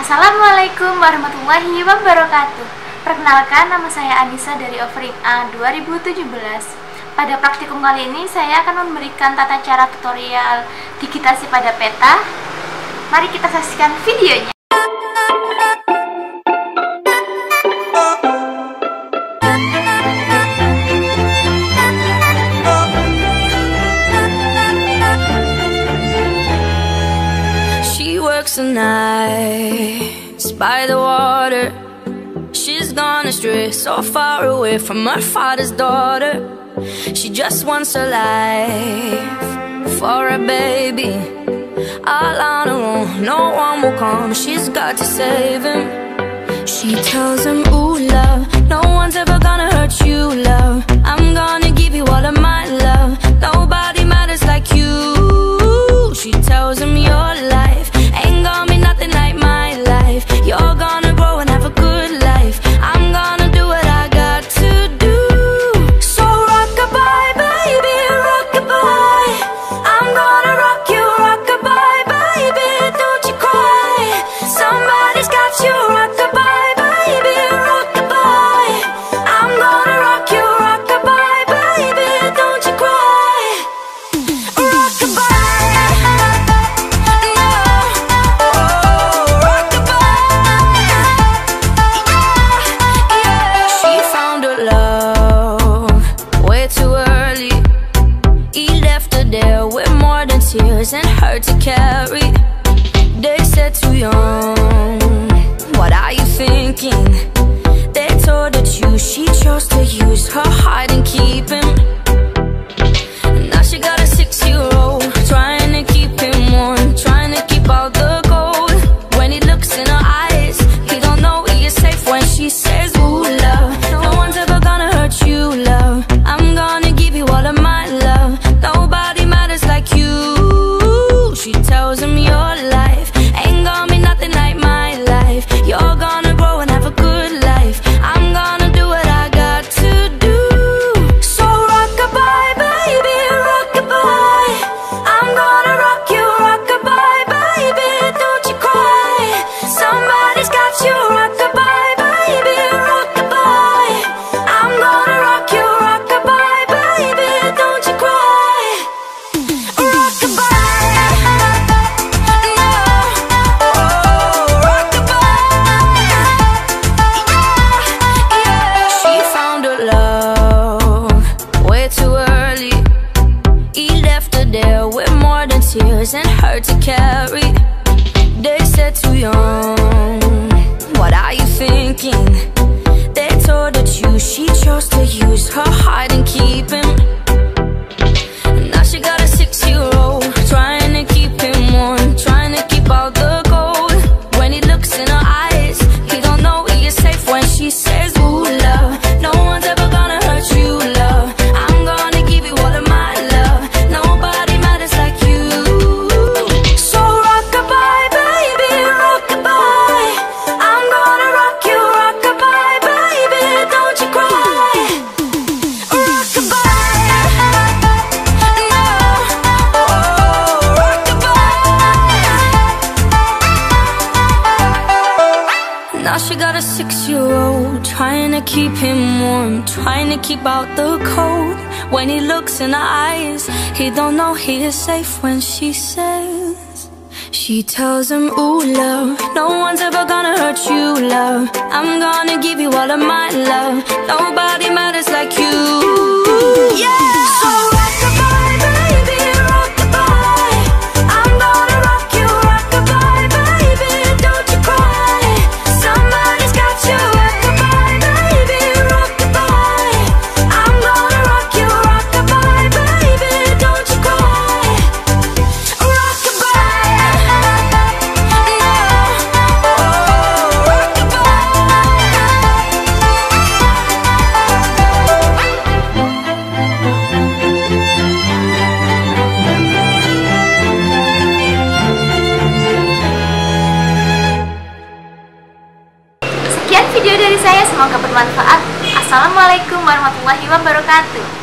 Assalamualaikum warahmatullahi wabarakatuh. Perkenalkan, nama saya Annisa dari offering A 2017. Pada praktikum kali ini saya akan memberikan tata cara tutorial digitasi pada peta. Mari kita saksikan videonya. The nights by the water, she's gone astray, so far away from her father's daughter. She just wants a life for a baby, all on her own, no one will come, she's got to save him. She tells him, ooh love, no one's ever gonna hurt you love, I'm gonna give you all of my love, nobody matters like you. She tells him your life ain't gonna be nothing like my life. You're gonna grow and have a good life. I'm gonna do what I got to do. So rock-a-bye, baby, rock-a-bye. I'm gonna rock you, rock-a-bye, baby, don't you cry. Somebody's got you, rock-a-bye, baby, rock-a-bye. I'm gonna rock you, rock-a-bye, baby, don't you cry. Rock-a-bye. Tears and hurt to carry. They said too young, what are you thinking? They told her choose, she chose to use her heart and keep him. Now she got a 6-year-old, trying to keep him warm, trying to keep all the gold. When he looks in her eyes, he don't know he is safe when she says, ooh love, no one's ever gonna hurt you love, I'm gonna give you all of my love, nobody matters like you. She tells him your life ain't gonna be nothing like my life. You're gonna grow and have a good life. I'm gonna do what I got to do. So rock-a-bye, baby, rock-a-bye. I'm gonna rock you, rock-a-bye, baby, don't you cry. Somebody's got you, rock-a-bye, baby, rock-a-bye. I'm gonna rock you, rock-a-bye, baby, don't you cry. Rock-a-bye. Tears and hurt to carry. They said too young, what are you thinking? They told her choose, she chose to use her heart and keep him. Now she got a 6-year-old, trying to keep him warm, trying to keep all the gold. When he looks in her eyes, he don't know he is safe when she says, ooh love, no one's ever gonna hurt you love, I'm gonna give you all of my love, nobody matters like you. Now she got a 6-year-old, trying to keep him warm, trying to keep out the cold. When he looks in her eyes, he don't know he is safe when she says. She tells him, ooh love, no one's ever gonna hurt you love, I'm gonna give you all of my love, nobody matters like you. Yeah. So rock-a-bye, baby, rock-a-bye. I'm gonna rock you, rock-a-bye, baby, don't you cry. Somebody's got you, rock-a-bye, baby, rock-a-bye. I'm gonna rock you, rock-a-bye, baby, don't you cry. Rock-a-bye. Sekian video dari saya, semoga bermanfaat. Assalamualaikum warahmatullahi wabarakatuh.